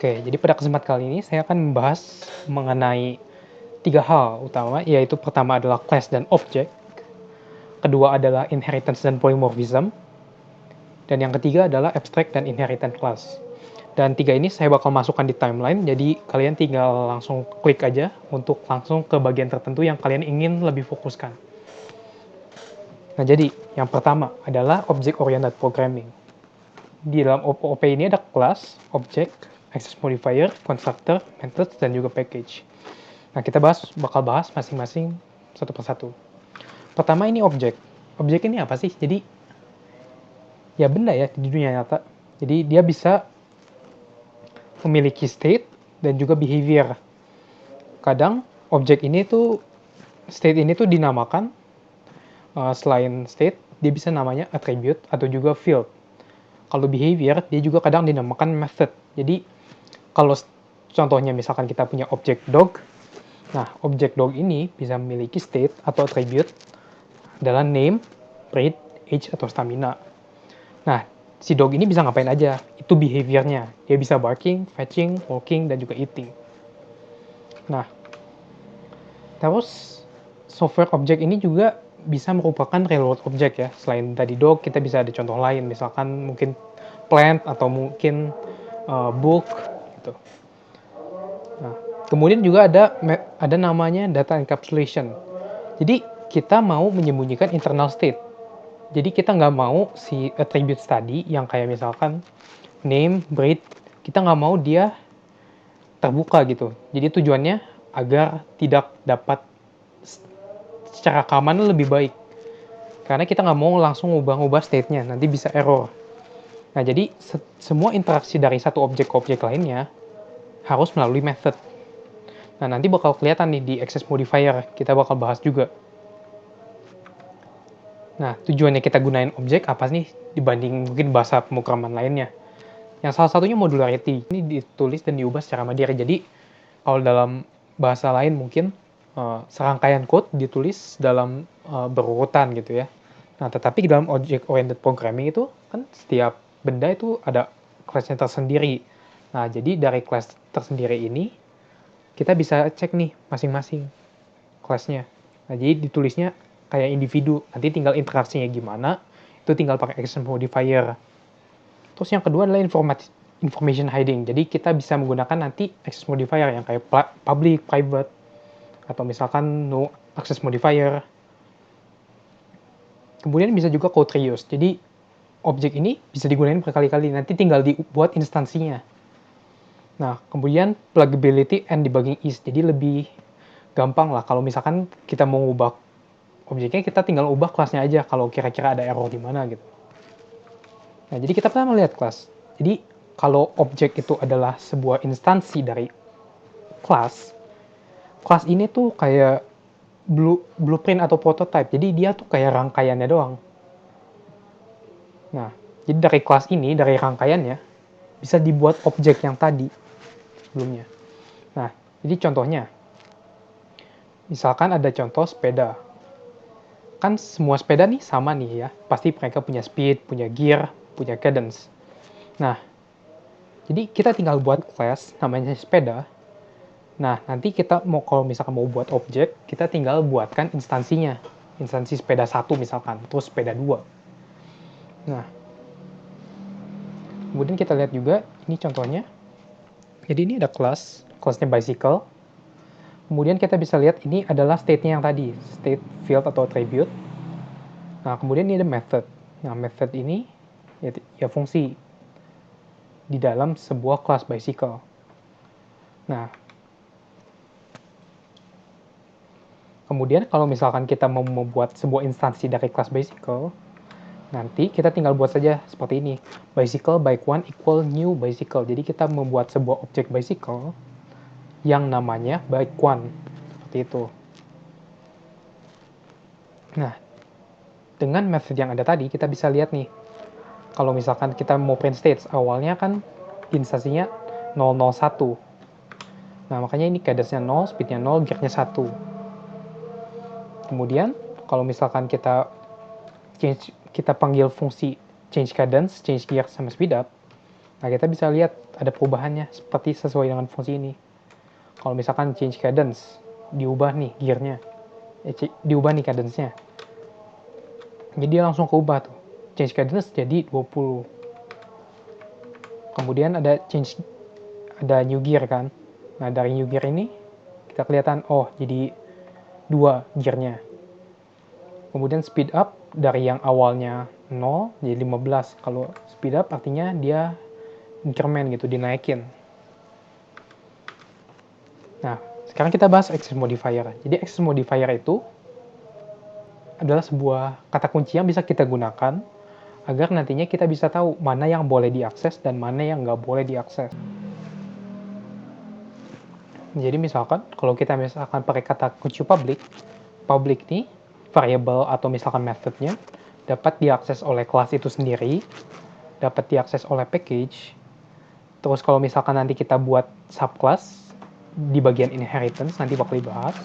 Oke, jadi pada kesempatan kali ini saya akan membahas mengenai 3 hal utama, yaitu pertama adalah class dan object, kedua adalah inheritance dan polymorphism, dan yang ketiga adalah abstract dan inheritance class. Dan 3 ini saya bakal masukkan di timeline, jadi kalian tinggal langsung klik aja untuk langsung ke bagian tertentu yang kalian ingin lebih fokuskan. Nah, jadi yang pertama adalah object oriented programming. Di dalam OP ini ada class, object, access modifier, constructor, methods, dan juga package. Nah, kita bakal bahas masing-masing satu persatu. Pertama ini objek. Objek ini apa sih? Jadi, ya benda ya di dunia nyata. Jadi, dia bisa memiliki state dan juga behavior. Kadang, objek ini tuh, state ini tuh dinamakan, selain state, dia bisa namanya attribute atau juga field. Kalau behavior, dia juga kadang dinamakan method. Jadi, kalau contohnya misalkan kita punya objek dog, nah, objek dog ini bisa memiliki state atau attribute adalah name, breed, age, atau stamina. Nah, si dog ini bisa ngapain aja? Itu behaviornya. Dia bisa barking, fetching, walking, dan juga eating. Nah, terus software object ini juga bisa merupakan real world object ya. Selain tadi dog, kita bisa ada contoh lain. Misalkan mungkin plant atau mungkin book gitu. Nah, kemudian juga ada namanya data encapsulation. Jadi kita mau menyembunyikan internal state. Jadi kita nggak mau si attribute tadi yang kayak misalkan name, breed, kita nggak mau dia terbuka gitu. Jadi tujuannya agar tidak dapat secara keamanan lebih baik. Karena kita nggak mau langsung ubah-ubah state-nya, nanti bisa error. Nah, jadi semua interaksi dari satu objek ke objek lainnya harus melalui method. Nah, nanti bakal kelihatan nih di access modifier, kita bakal bahas juga. Nah, tujuannya kita gunain objek apa sih dibanding mungkin bahasa pemrograman lainnya. Yang salah satunya modularity. Ini ditulis dan diubah secara mandiri. Jadi, kalau dalam bahasa lain mungkin serangkaian code ditulis dalam berurutan gitu ya. Nah, tetapi dalam object oriented programming itu kan setiap benda itu ada kelasnya tersendiri. Nah, jadi dari kelas tersendiri ini kita bisa cek nih masing-masing kelasnya. Nah, jadi ditulisnya kayak individu. Nanti tinggal interaksinya gimana, itu tinggal pakai action modifier. Terus yang kedua adalah information hiding. Jadi kita bisa menggunakan nanti access modifier yang kayak public, private, atau misalkan no access modifier. Kemudian bisa juga code reuse. Jadi objek ini bisa digunakan berkali-kali. Nanti tinggal dibuat instansinya. Nah, kemudian pluggability and debugging ease. Jadi lebih gampang lah. Kalau misalkan kita mau ubah objeknya, kita tinggal ubah kelasnya aja kalau kira-kira ada error di mana gitu. Nah, jadi kita pertama lihat kelas. Jadi, kalau objek itu adalah sebuah instansi dari kelas, kelas ini tuh kayak blueprint atau prototype. Jadi, dia tuh kayak rangkaiannya doang. Nah, jadi dari kelas ini, dari rangkaiannya, bisa dibuat objek yang tadi sebelumnya. Nah, jadi contohnya, misalkan ada contoh sepeda. Kan semua sepeda nih sama nih ya. Pasti mereka punya speed, punya gear, punya cadence. Nah, jadi kita tinggal buat class namanya sepeda. Nah, nanti kita mau kalau misalkan mau buat objek, kita tinggal buatkan instansinya. Instansi sepeda 1 misalkan, terus sepeda 2. Nah, kemudian kita lihat juga, ini contohnya. Jadi ini ada kelasnya bicycle. Kemudian kita bisa lihat ini adalah state-nya yang tadi, state, field, atau attribute. Nah, kemudian ini ada method. Nah, method ini ya fungsi di dalam sebuah kelas bicycle. Nah, kemudian kalau misalkan kita mau membuat sebuah instansi dari kelas bicycle, nanti kita tinggal buat saja seperti ini. Bicycle bike 1 equal new bicycle. Jadi kita membuat sebuah objek bicycle yang namanya bike 1. Seperti itu. Nah, dengan method yang ada tadi, kita bisa lihat nih. Kalau misalkan kita mau print states, awalnya kan instansinya 001. Nah, makanya ini cadence-nya 0, speed-nya 0, gear-nya 1. Kemudian, kalau misalkan kita panggil fungsi change cadence, change gear, sama speed up, Nah, kita bisa lihat ada perubahannya seperti sesuai dengan fungsi ini. Kalau misalkan change cadence, diubah nih gearnya, diubah nih cadence-nya. Jadi dia langsung keubah tuh. Change cadence jadi 20. Kemudian ada new gear kan. Nah, dari new gear ini kita kelihatan, oh jadi 2 gearnya. Kemudian speed up dari yang awalnya 0 jadi 15. Kalau speed up artinya dia increment gitu, dinaikin. Nah, sekarang kita bahas access modifier. Jadi access modifier itu adalah sebuah kata kunci yang bisa kita gunakan agar nantinya kita bisa tahu mana yang boleh diakses dan mana yang nggak boleh diakses. Jadi misalkan kalau kita pakai kata kunci public nih variable atau misalkan methodnya dapat diakses oleh kelas itu sendiri, dapat diakses oleh package. Terus kalau misalkan nanti kita buat subclass di bagian inheritance nanti bakal dibahas.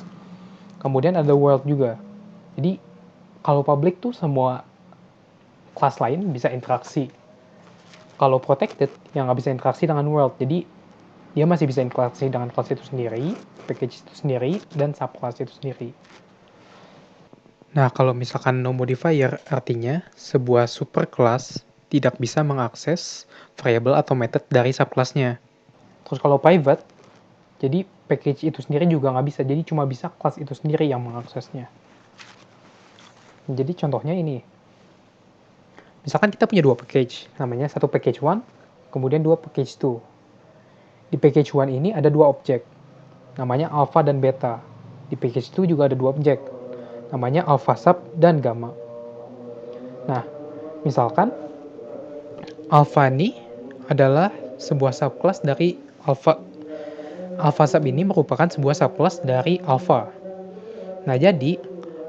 Kemudian ada world juga. Jadi kalau public tuh semua kelas lain bisa interaksi. Kalau protected yang nggak bisa interaksi dengan world. Jadi dia masih bisa interaksi dengan kelas itu sendiri, package itu sendiri, dan subclass itu sendiri. Nah, kalau misalkan no modifier, artinya sebuah superclass tidak bisa mengakses variable atau method dari subclassnya. Terus kalau private, jadi package itu sendiri juga nggak bisa, jadi cuma bisa kelas itu sendiri yang mengaksesnya. Jadi contohnya ini, misalkan kita punya 2 package, namanya satu package 1, kemudian 2 package 2. Di package 1 ini ada 2 objek, namanya alpha dan beta. Di package 2 juga ada 2 objek, namanya alpha sub dan gamma. Nah, misalkan alpha ini adalah sebuah subclass dari alpha. Alpha sub ini merupakan sebuah subclass dari alpha. Nah, jadi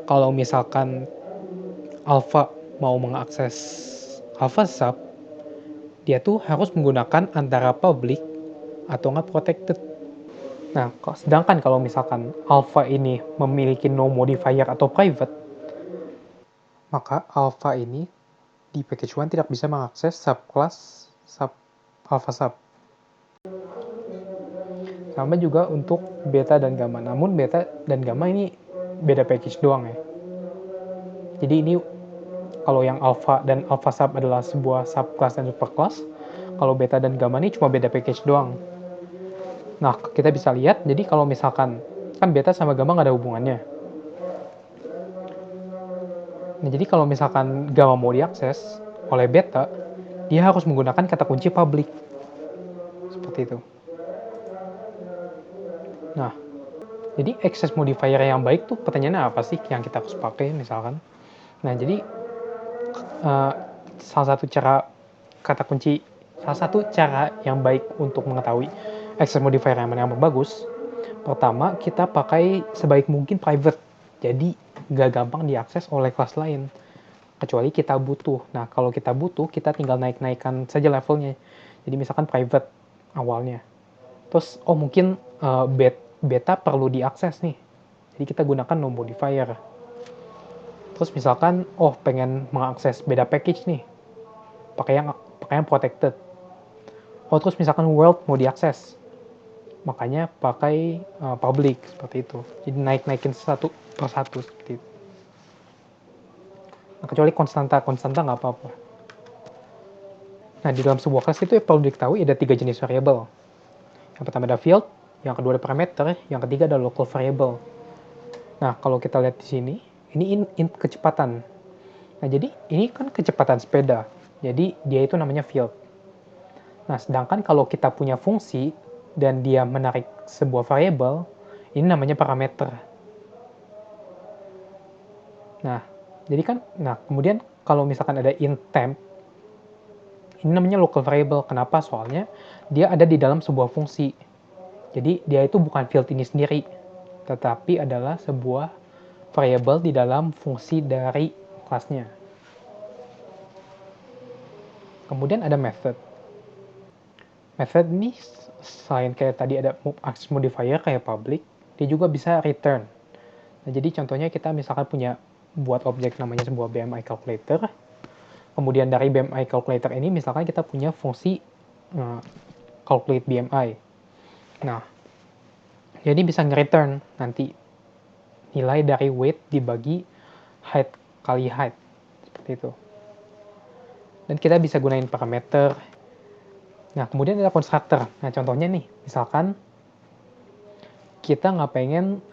kalau misalkan alpha mau mengakses alpha sub, dia tuh harus menggunakan antara public atau nggak protected. Nah, sedangkan kalau misalkan alpha ini memiliki no modifier atau private, maka alpha ini di package 1 tidak bisa mengakses subclass sub alpha sub. Sama juga untuk beta dan gamma. Namun beta dan gamma ini beda package doang ya. Jadi ini kalau yang alpha dan alpha sub adalah sebuah subclass dan superclass, kalau beta dan gamma ini cuma beda package doang. Nah, kita bisa lihat, jadi kalau misalkan kan beta sama gamma nggak ada hubungannya. Nah, jadi kalau misalkan gamma mau diakses oleh beta, dia harus menggunakan kata kunci public. Seperti itu. Nah, jadi access modifier yang baik tuh pertanyaannya apa sih yang kita harus pakai misalkan. Nah, jadi salah satu cara yang baik untuk mengetahui access modifier yang mana yang bagus, pertama kita pakai sebaik mungkin private. Jadi nggak gampang diakses oleh kelas lain. Kecuali kita butuh. Nah, kalau kita butuh, kita tinggal naik-naikkan saja levelnya. Jadi misalkan private awalnya. Terus, mungkin beta perlu diakses nih. Jadi kita gunakan no modifier. Terus misalkan, pengen mengakses beda package nih. Pakai yang protected. Terus misalkan world mau diakses. Makanya pakai public, seperti itu. Jadi naik-naikin satu per satu, seperti itu. Nah, kecuali konstanta nggak apa-apa. Nah, di dalam sebuah kelas itu perlu diketahui ada 3 jenis variable. Yang pertama ada field, yang kedua ada parameter, yang ketiga ada local variable. Nah, kalau kita lihat di sini, ini kecepatan. Nah, jadi ini kan kecepatan sepeda. Jadi dia itu namanya field. Nah, sedangkan kalau kita punya fungsi dan dia menarik sebuah variable, ini namanya parameter. Nah, jadi kan, kemudian kalau misalkan ada int temp, ini namanya local variable. Kenapa? Soalnya dia ada di dalam sebuah fungsi. Jadi dia itu bukan field ini sendiri, tetapi adalah sebuah variable di dalam fungsi dari kelasnya. Kemudian ada method. Method ini selain kayak tadi ada access modifier kayak public, dia juga bisa return. Nah, jadi contohnya kita misalkan punya buat objek namanya sebuah BMI calculator. Kemudian dari BMI calculator ini misalkan kita punya fungsi calculate BMI. Nah, jadi bisa nge-return nanti nilai dari weight dibagi height kali height, seperti itu. Dan kita bisa gunain parameter. Nah, kemudian ada constructor. Nah, contohnya nih, misalkan kita nggak pengen,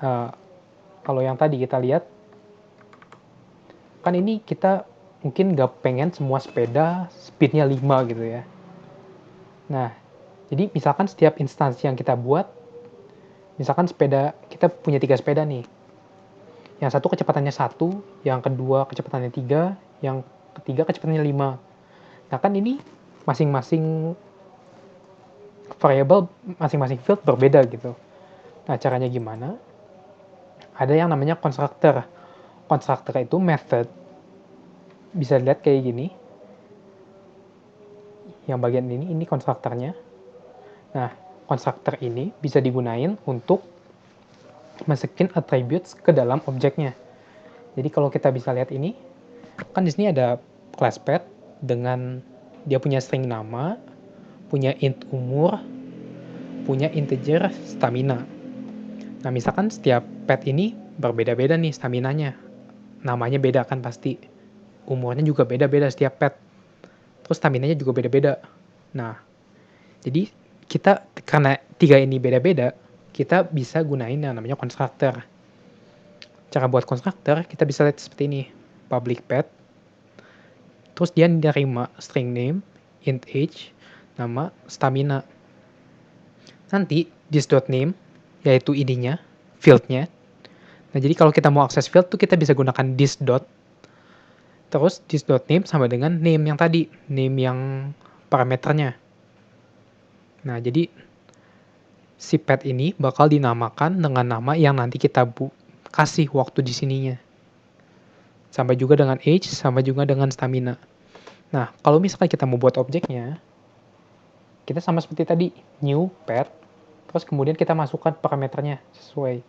kalau yang tadi kita lihat, kan ini kita mungkin nggak pengen semua sepeda speednya 5 gitu ya. Nah, jadi misalkan setiap instansi yang kita buat, misalkan sepeda, kita punya 3 sepeda nih. Yang satu kecepatannya 1, yang kedua kecepatannya 3, yang ketiga kecepatannya 5. Nah, kan ini masing-masing variable, masing-masing field berbeda gitu. Nah, caranya gimana? Ada yang namanya constructor. Constructor itu method, bisa lihat kayak gini. Yang bagian ini constructornya. Nah, constructor ini bisa digunain untuk masukin attributes ke dalam objeknya. Jadi kalau kita bisa lihat ini, kan di sini ada class pet dengan dia punya string nama, punya int umur, punya integer stamina. Nah, misalkan setiap pet ini berbeda-beda nih staminanya. Namanya beda kan pasti. Umurnya juga beda-beda setiap pet. Terus staminanya juga beda-beda. Nah, jadi kita karena 3 ini beda-beda, kita bisa gunain yang namanya constructor. Cara buat constructor, kita bisa lihat seperti ini. Public pet, terus dia nerima string name, int age, nama, stamina. Nanti this.name, yaitu id-nya, field-nya. Nah, jadi kalau kita mau akses field tuh kita bisa gunakan this. Terus this.name sama dengan name yang tadi, name yang parameternya. Nah, jadi si pet ini bakal dinamakan dengan nama yang nanti kita kasih waktu di sininya. Sampai juga dengan age, sama juga dengan stamina. Nah, kalau misalkan kita mau buat objeknya, kita sama seperti tadi, new pet, terus kemudian kita masukkan parameternya sesuai.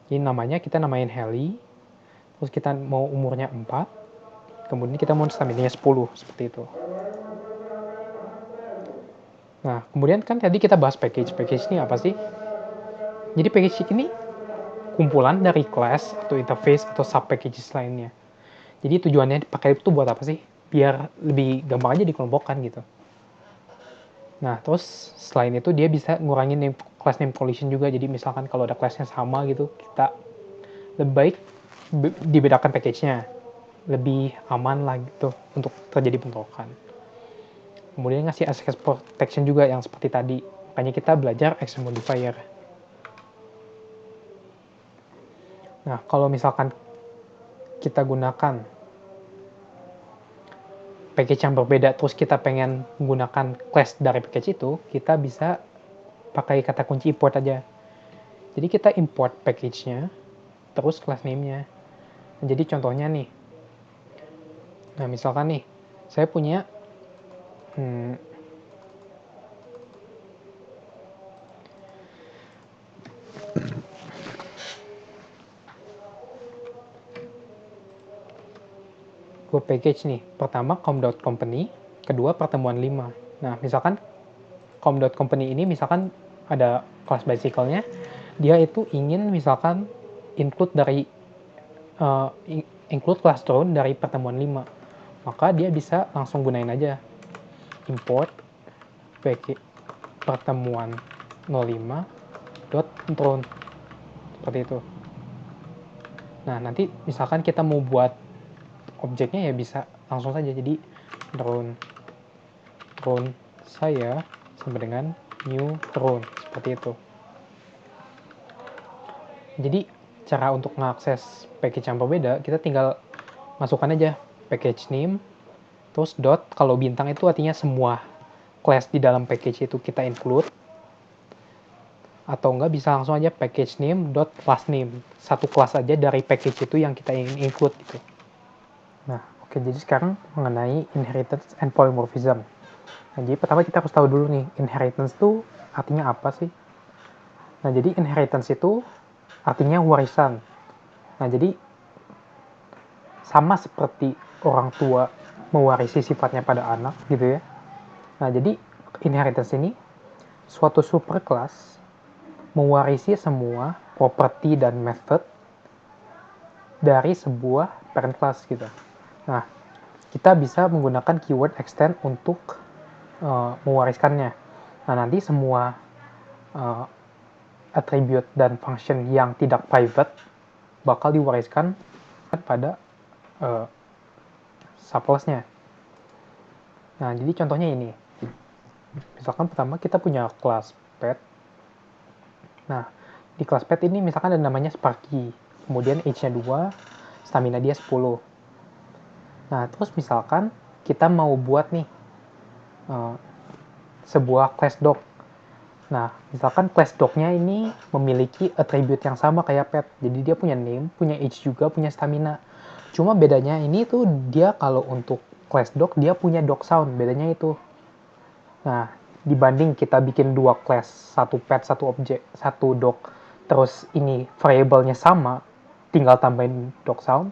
Jadi namanya kita namain Heli, terus kita mau umurnya 4, kemudian kita mau stamina-nya 10, seperti itu. Nah, kemudian kan tadi kita bahas package. Package ini apa sih? Jadi package ini kumpulan dari class atau interface atau sub packages lainnya. Jadi tujuannya dipakai itu buat apa sih? Biar lebih gampang aja dikelompokkan gitu. Nah, terus selain itu dia bisa ngurangin class name collision juga. Jadi misalkan kalau ada class-nya sama gitu, kita lebih baik dibedakan package-nya. Lebih aman lah gitu untuk terjadi bentrokan. Kemudian ngasih access protection juga yang seperti tadi. Makanya kita belajar action modifier. Nah, kalau misalkan kita gunakan package yang berbeda, terus kita pengen menggunakan class dari package itu, kita bisa pakai kata kunci import aja. Jadi kita import package-nya, terus class name-nya. Jadi contohnya nih, nah misalkan nih, saya punya dua package nih. Pertama com.company, kedua pertemuan 5. Nah, misalkan com.company ini misalkan ada kelas bicycle-nya, dia itu ingin misalkan include dari include class drone dari pertemuan 5. Maka dia bisa langsung gunain aja import pertemuan 05.drone seperti itu. Nah, nanti misalkan kita mau buat objeknya ya bisa langsung saja. Jadi drone saya sama dengan new drone seperti itu. Jadi cara untuk mengakses package yang berbeda, kita tinggal masukkan aja package name, terus dot, kalau bintang itu artinya semua class di dalam package itu kita include, atau enggak bisa langsung aja package name dot class name, satu kelas aja dari package itu yang kita ingin include gitu. Nah, oke, jadi sekarang mengenai inheritance and polymorphism. Nah, jadi pertama kita harus tahu dulu nih, inheritance itu artinya apa sih? Nah, jadi inheritance itu artinya warisan. Nah, jadi sama seperti orang tua mewarisi sifatnya pada anak gitu ya. Nah, jadi inheritance ini, suatu superclass mewarisi semua properti dan method dari sebuah parent class gitu. Nah, kita bisa menggunakan keyword extend untuk mewariskannya. Nah, nanti semua attribute dan function yang tidak private bakal diwariskan pada subclass-nya. Nah, jadi contohnya ini. Misalkan pertama kita punya kelas pet. Nah, di kelas pet ini misalkan ada namanya Sparky. Kemudian age-nya 2, stamina dia 10. Nah, terus misalkan kita mau buat nih sebuah class dog. Nah, misalkan class dog-nya ini memiliki attribute yang sama kayak pet. Jadi dia punya name, punya age juga, punya stamina. Cuma bedanya ini tuh dia kalau untuk class dog dia punya dog sound, bedanya itu. Nah, dibanding kita bikin dua class, satu pet, satu objek, satu dog, terus ini variable-nya sama, tinggal tambahin dog sound.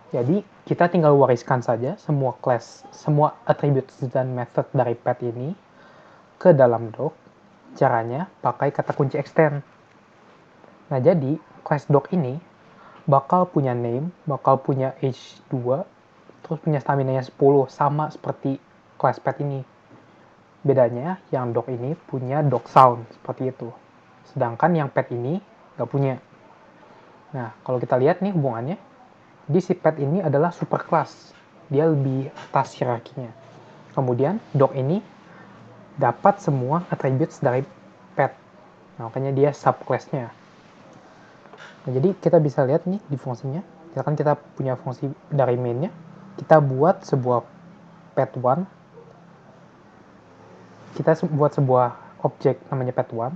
Jadi kita tinggal wariskan saja semua class, semua attributes dan method dari pet ini ke dalam dog. Caranya pakai kata kunci extend. Nah, jadi class dog ini bakal punya name, bakal punya age 2, terus punya stamina-nya 10, sama seperti class pet ini. Bedanya yang dog ini punya dog sound, seperti itu. Sedangkan yang pet ini nggak punya. Nah, kalau kita lihat nih hubungannya, di si pet ini adalah superclass. Dia lebih atas hierarkinya. Kemudian dog ini dapat semua attributes dari pet. Nah, makanya dia subclass-nya. Nah, jadi kita bisa lihat nih di fungsinya. Misalkan kita punya fungsi dari main-nya, kita buat sebuah pet1, kita buat sebuah objek namanya pet1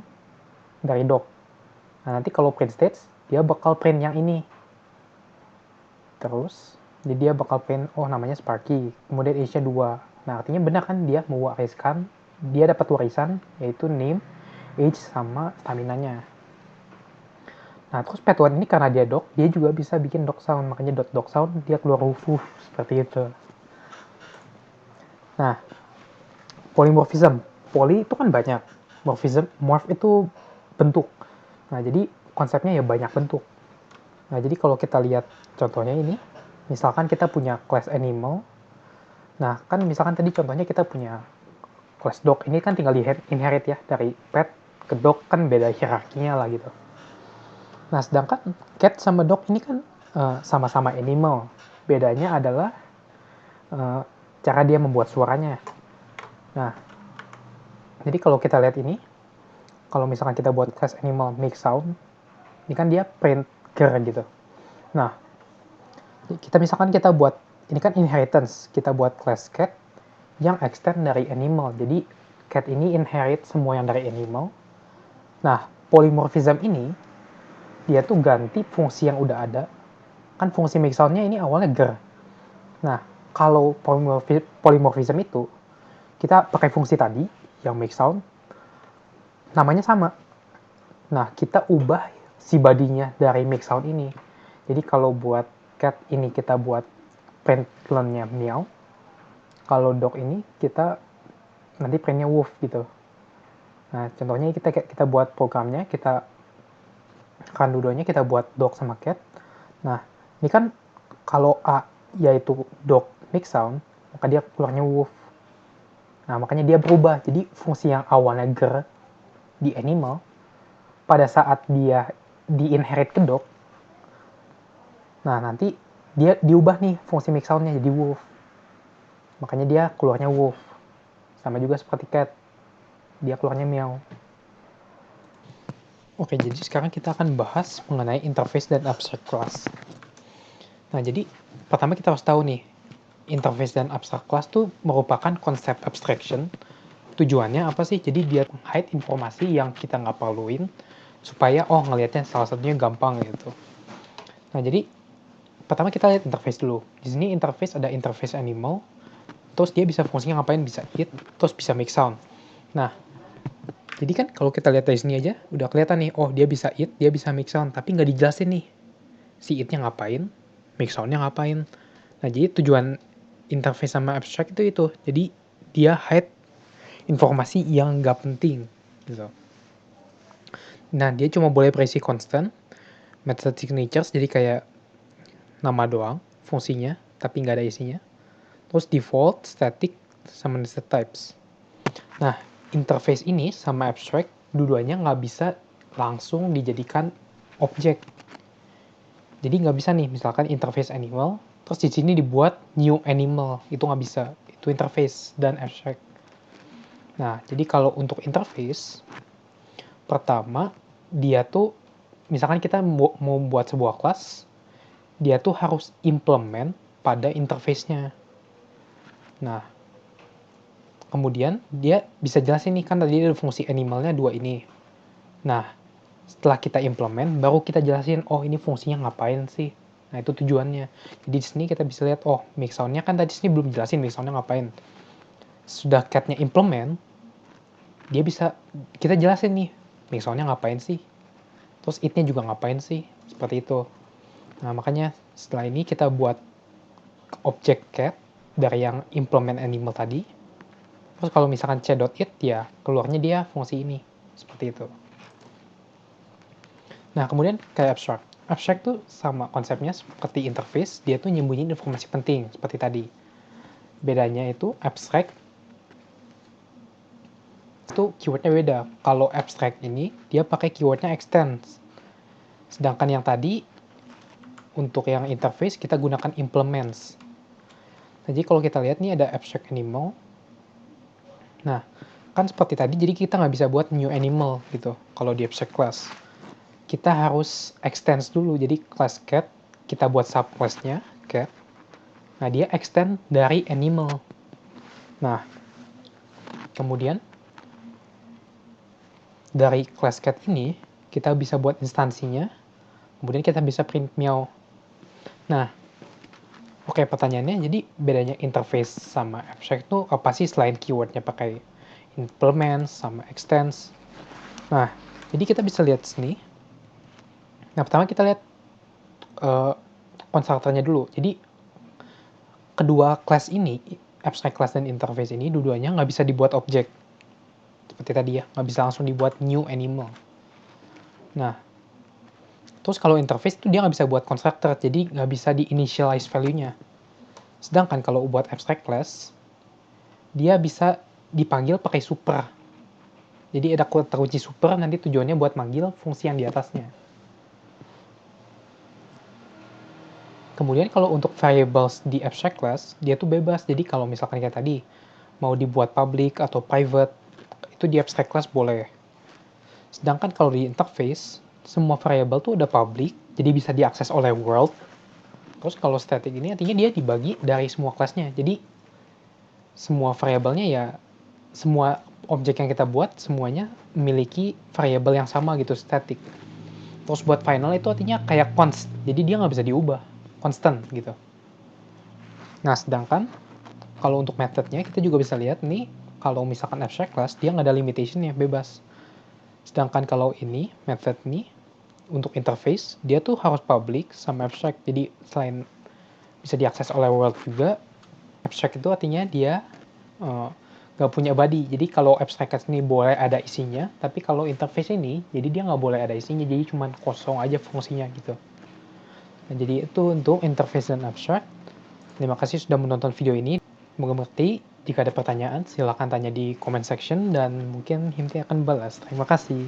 dari dog. Nah, nanti kalau print stage, dia bakal print yang ini. Terus, jadi dia bakal print, oh namanya Sparky, kemudian age-nya 2. Nah, artinya benar kan dia mewariskan, dia dapat warisan, yaitu name, age, sama stamina-nya. Nah, terus pet1 ini karena dia dog, dia juga bisa bikin dog sound, makanya dog sound dia keluar woof woof, seperti itu. Nah, polymorphism. Poly itu kan banyak, morph itu bentuk. Nah, jadi konsepnya ya banyak bentuk. Nah, jadi kalau kita lihat contohnya ini, misalkan kita punya class animal. Nah, kan misalkan tadi contohnya kita punya class dog, ini kan tinggal di inherit ya, dari pet ke dog kan beda hierarkinya lah gitu. Nah, sedangkan cat sama dog ini kan sama-sama animal. Bedanya adalah cara dia membuat suaranya. Nah, jadi kalau kita lihat ini, kalau misalkan kita buat class animal make sound, ini kan dia print ger gitu. Nah, kita misalkan kita buat, ini kan inheritance, kita buat class cat yang extend dari animal. Jadi cat ini inherit semua yang dari animal. Nah, polymorphism ini dia tuh ganti fungsi yang udah ada. Kan fungsi make sound-nya ini awalnya ger. Nah, kalau polymorphism itu kita pakai fungsi tadi yang make sound, namanya sama. Nah, kita ubah si badinya dari make sound ini. Jadi kalau buat cat ini kita buat print-nya meow. Kalau dog ini kita nanti printnya woof gitu. Nah, contohnya kita buat programnya, kita run dua-duanya, kita buat dog sama cat. Nah, ini kan kalau A yaitu dog make sound, maka dia keluarnya woof. Nah, makanya dia berubah. Jadi fungsi yang awalnya ger di animal, pada saat dia di-inherit ke dog, nah nanti dia diubah nih fungsi make sound-nya jadi woof. Makanya dia keluarnya woof. Sama juga seperti cat. Dia keluarnya meow. Oke, jadi sekarang kita akan bahas mengenai interface dan abstract class. Nah, jadi pertama kita harus tahu nih, interface dan abstract class tuh merupakan konsep abstraction. Tujuannya apa sih? Jadi dia hide informasi yang kita nggak perluin, supaya ngelihatnya salah satunya gampang gitu. Nah, jadi pertama kita lihat interface dulu. Di sini interface ada interface animal, terus dia bisa fungsinya ngapain, bisa eat, terus bisa make sound. Nah, jadi kan kalau kita lihat dari sini aja, udah kelihatan nih, dia bisa eat, dia bisa make sound, tapi nggak dijelasin nih, si eat-nya ngapain, make sound-nya ngapain. Nah, jadi tujuan interface sama abstract itu. Jadi dia hide informasi yang nggak penting gitu. Nah, dia cuma boleh berisi constant, method signatures, jadi kayak nama doang fungsinya, tapi nggak ada isinya. Terus default, static, sama nested types. Nah, interface ini sama abstract, dua-duanya nggak bisa langsung dijadikan objek. Jadi nggak bisa nih, misalkan interface animal, terus di sini dibuat new animal, itu nggak bisa. Itu interface dan abstract. Nah, jadi kalau untuk interface, pertama, dia tuh, misalkan kita mau buat sebuah kelas, dia tuh harus implement pada interface-nya. Nah, kemudian dia bisa jelasin nih, kan tadi ada fungsi animalnya 2 ini. Nah, setelah kita implement, baru kita jelasin, oh ini fungsinya ngapain sih. Nah, itu tujuannya. Jadi di sini kita bisa lihat, oh mixound-nya kan tadi sini belum jelasin mixound-nya ngapain. Sudah cat-nya implement, dia bisa, kita jelasin nih, mixound-nya ngapain sih. Terus it-nya juga ngapain sih, seperti itu. Nah, makanya setelah ini kita buat objek cat dari yang implement animal tadi. Terus kalau misalkan c.it, ya keluarnya dia fungsi ini. Seperti itu. Nah, kemudian kayak abstract. Abstract tuh sama konsepnya seperti interface, dia tuh nyembunyiin informasi penting, seperti tadi. Bedanya itu abstract itu keywordnya beda. Kalau abstract ini, dia pakai keywordnya extends. Sedangkan yang tadi, untuk yang interface, kita gunakan implements. Jadi kalau kita lihat nih ada abstract animal. Nah, kan seperti tadi, jadi kita nggak bisa buat new animal gitu, kalau di abstract class. Kita harus extends dulu, jadi class cat, kita buat subclass-nya, cat. Nah, dia extend dari animal. Nah, kemudian, dari class cat ini, kita bisa buat instansinya, kemudian kita bisa print meow. Nah, oke, pertanyaannya, jadi bedanya interface sama abstract itu apa sih selain keywordnya pakai implement sama extends? Nah, jadi kita bisa lihat sini. Nah, pertama kita lihat konstruktornya dulu. Jadi, kedua kelas ini, abstract class dan interface ini, dua-duanya nggak bisa dibuat objek. Seperti tadi ya, nggak bisa langsung dibuat new animal. Nah, terus kalau interface itu dia nggak bisa buat constructor, jadi nggak bisa di-initialize value-nya. Sedangkan kalau buat abstract class, dia bisa dipanggil pakai super. Jadi ada kata kunci super, nanti tujuannya buat manggil fungsi yang di atasnya. Kemudian kalau untuk variables di abstract class, dia tuh bebas. Jadi kalau misalkan kayak tadi, mau dibuat public atau private, itu di abstract class boleh. Sedangkan kalau di interface, semua variable tuh udah public, jadi bisa diakses oleh world. Terus kalau static ini artinya dia dibagi dari semua kelasnya. Jadi semua variabelnya ya, semua objek yang kita buat semuanya memiliki variabel yang sama gitu, static. Terus buat final itu artinya kayak const, jadi dia nggak bisa diubah, constant gitu. Nah, sedangkan kalau untuk methodnya kita juga bisa lihat nih, kalau misalkan abstract class dia nggak ada limitationnya, bebas. Sedangkan kalau ini method nih untuk interface dia tuh harus public sama abstract. Jadi selain bisa diakses oleh world juga, abstract itu artinya dia nggak punya body. Jadi kalau abstract class ini boleh ada isinya, tapi kalau interface ini, jadi dia nggak boleh ada isinya, jadi cuma kosong aja fungsinya gitu. Nah, jadi itu untuk interface dan abstract. Terima kasih sudah menonton video ini. Mengerti, jika ada pertanyaan silahkan tanya di comment section dan mungkin Himti akan balas. Terima kasih.